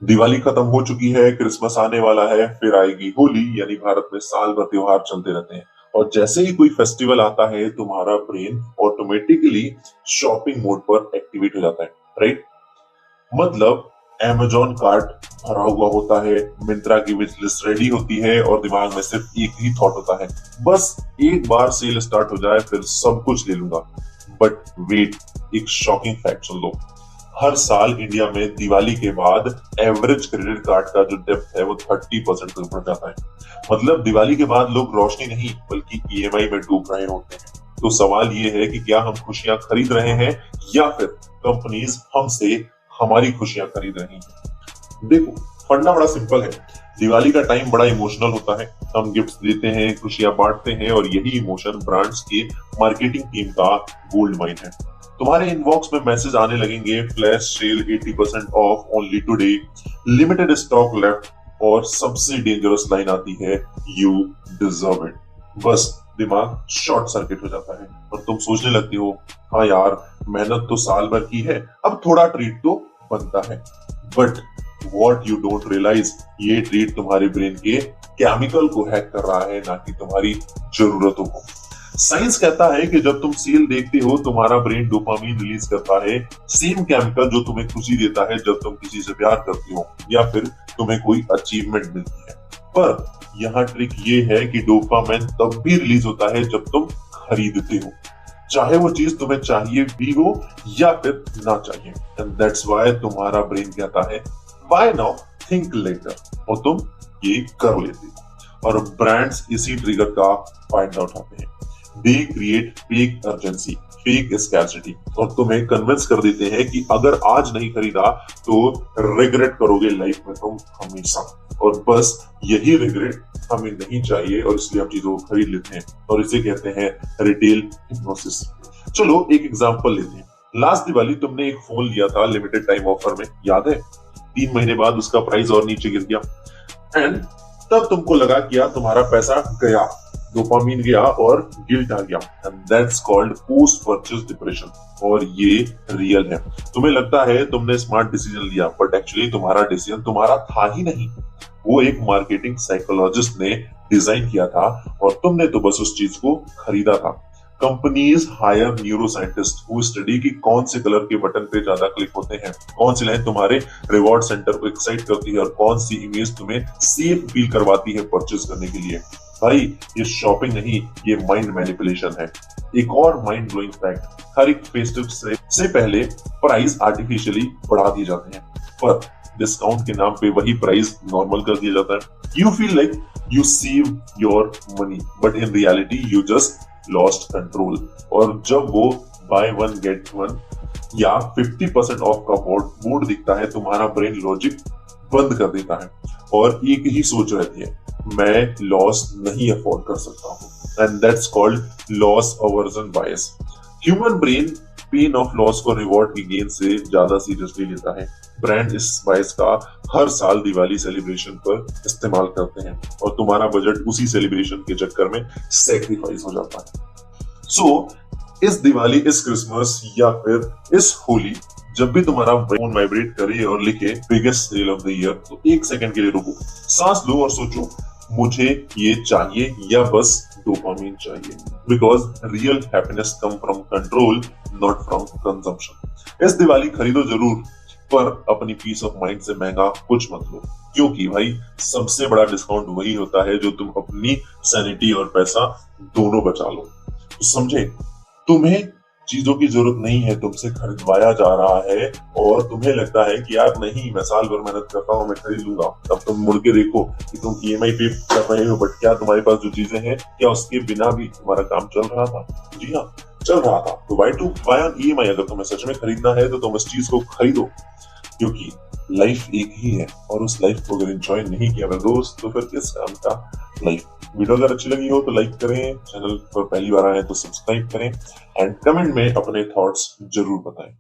दिवाली खत्म हो चुकी है, क्रिसमस आने वाला है, फिर आएगी होली। यानी भारत में साल भर त्योहार चलते रहते हैं और जैसे ही कोई फेस्टिवल आता है तुम्हारा ब्रेन ऑटोमेटिकली शॉपिंग मोड पर एक्टिवेट हो जाता है, राइट? मतलब अमेजोन कार्ट भरा हुआ होता है, मिंत्रा की विश लिस्ट रेडी होती है और दिमाग में सिर्फ एक ही थॉट होता है, बस एक बार सेल स्टार्ट हो जाए फिर सब कुछ ले लूंगा। बट वेट, एक शॉकिंग फैक्ट सुन लो। हर साल इंडिया में दिवाली के बाद एवरेज क्रेडिट कार्ड का जो डेप्थ है वो 30% तक बढ़ जाता है। मतलब दिवाली के बाद लोग रोशनी नहीं बल्कि ईएमआई में डूब रहे होते हैं। तो सवाल ये है कि क्या हम खुशियां खरीद रहे हैं या फिर कंपनीज हमसे हमारी खुशियां खरीद रही हैं। देखो, फंडा बड़ा सिंपल है। दिवाली का टाइम बड़ा इमोशनल होता है, हम गिफ्ट्स देते हैं, खुशियां बांटते हैं और यही इमोशन ब्रांड्स की मार्केटिंग टीम का गोल्ड माइन है। तुम्हारे इनबॉक्स में मैसेज आने लगेंगे, flash sale 80% of only today, limited stock left और सबसे डेंजरस लाइन आती है, यू डिजर्व इट। बस दिमाग शॉर्ट सर्किट हो जाता है और तुम सोचने लगती हो, हाँ यार मेहनत तो साल भर की है, अब थोड़ा ट्रीट तो बनता है। But what you don't realise, ये ट्रीट तुम्हारे ब्रेन के केमिकल को हैक कर रहा है, ना कि तुम्हारी जरूरतों को। साइंस कहता है कि जब तुम सेल देखते हो तुम्हारा ब्रेन डोपामीन रिलीज करता है, सेम केमिकल जो तुम्हें खुशी देता है जब तुम किसी से प्यार करती हो या फिर तुम्हें कोई अचीवमेंट मिलती है। पर यहाँ ट्रिक ये है कि डोपामाइन तब भी रिलीज होता है जब तुम खरीदते हो, चाहे वो चीज तुम्हें चाहिए भी हो या फिर ना चाहिए। एंड दैट्स व्हाई तुम्हारा ब्रेन कहता है बाय नाउ थिंक लेटर, और तुम ये कर लेते हो। और ब्रांड्स इसी ट्रिगर का फायदा उठाते हैं। They create fake urgency, fake scarcity और तुम्हें कन्विंस कर देते हैं कि अगर आज नहीं खरीदा तो रिग्रेट करोगे लाइफ में तुम हमेशा। और बस यही रिग्रेट हमें नहीं चाहिए और इसलिए हम चीजों को खरीद लेते हैं और इसे कहते हैं रिटेल हिप्नोसिस। चलो एक एग्जांपल लेते हैं। लास्ट दिवाली तुमने एक फोन लिया था लिमिटेड टाइम ऑफर में, याद है? 3 महीने बाद उसका प्राइस और नीचे गिर गया एंड तब तुमको लगा कि यार तुम्हारा पैसा गया, डोपामीन गया और गिल्ट आ गया। And that's called post purchase depression और ये रियल है। तुम्हें लगता है तुमने स्मार्ट डिसीजन लिया बट एक्चुअली तुम्हारा डिसीजन तुम्हारा था ही नहीं, वो एक मार्केटिंग साइकोलॉजिस्ट ने डिजाइन किया था और तुमने तो बस उस चीज को खरीदा था। Companies hire neuro scientist who study कि कौन से कलर के बटन पे ज्यादा क्लिक होते हैं, कौन सी लाइन तुम्हारे रिवॉर्ड सेंटर को एक्साइट करती है और कौन सी इमेज तुम्हें सेफ फील करवाती है परचेज करने के लिए। भाई ये शॉपिंग नहीं, ये माइंड मैनिपुलेशन है। एक और माइंड ब्लोइंग फैक्ट, हर एक फेस्टिव से पहले प्राइस आर्टिफिशियली बढ़ा दिए जाते हैं, पर डिस्काउंट के नाम पे वही प्राइस नॉर्मल कर दिया जाता है। You feel like you save your money but in reality you just lost control. और जब वो बाय वन गेट वन या 50% ऑफ का बोर्ड दिखता है, तुम्हारा ब्रेन लॉजिक बंद कर देता है और एक ही सोच रहती है, मैं लॉस नहीं अफोर्ड कर सकता हूं। And that's called loss aversion bias. Human brain pain of loss को रिवॉर्ड की गेन से ज्यादा सीरियसली लेता है। ब्रांड इस बायस का हर साल दिवाली सेलिब्रेशन पर इस्तेमाल करते हैं और तुम्हारा बजट उसी सेलिब्रेशन के चक्कर में सैक्रिफाइस हो जाता है। सो इस दिवाली, इस क्रिसमस या फिर इस होली, जब भी तुम्हारा फोन वाइब्रेट करे और लिखे biggest sale of the year, तो एक सेकंड के लिए रुको, सांस लो और सोचो, मुझे ये चाहिए या बस डोपामीन चाहिए? Because real happiness come from control, not from consumption. इस दिवाली खरीदो जरूर, पर अपनी पीस ऑफ माइंड से महंगा कुछ मत लो, क्योंकि भाई सबसे बड़ा डिस्काउंट वही होता है जो तुम अपनी सैनिटी और पैसा दोनों बचा लो। तो समझे, तुम्हें चीजों की जरूरत नहीं है, तुमसे खरीदवाया जा रहा है और तुम्हें लगता है कि यार नहीं, मैं साल भर मेहनत करता हूँ, मैं खरीद लूंगा। तब तुम मुड़ के देखो कि तुम ईएमआई पे कर रहे हो, बट क्या तुम्हारे पास जो चीजें हैं, क्या उसके बिना भी तुम्हारा काम चल रहा था? जी हाँ, चल रहा था। तो why to buy on EMI? अगर तुम्हें सच में खरीदना है तो तुम इस चीज को खरीदो, क्योंकि लाइफ एक ही है और उस लाइफ को अगर एंजॉय नहीं किया मेरे दोस्त तो फिर किस काम का लाइफ। वीडियो अगर अच्छी लगी हो तो लाइक करें, चैनल पर पहली बार आए तो सब्सक्राइब करें एंड कमेंट में अपने थॉट्स जरूर बताएं।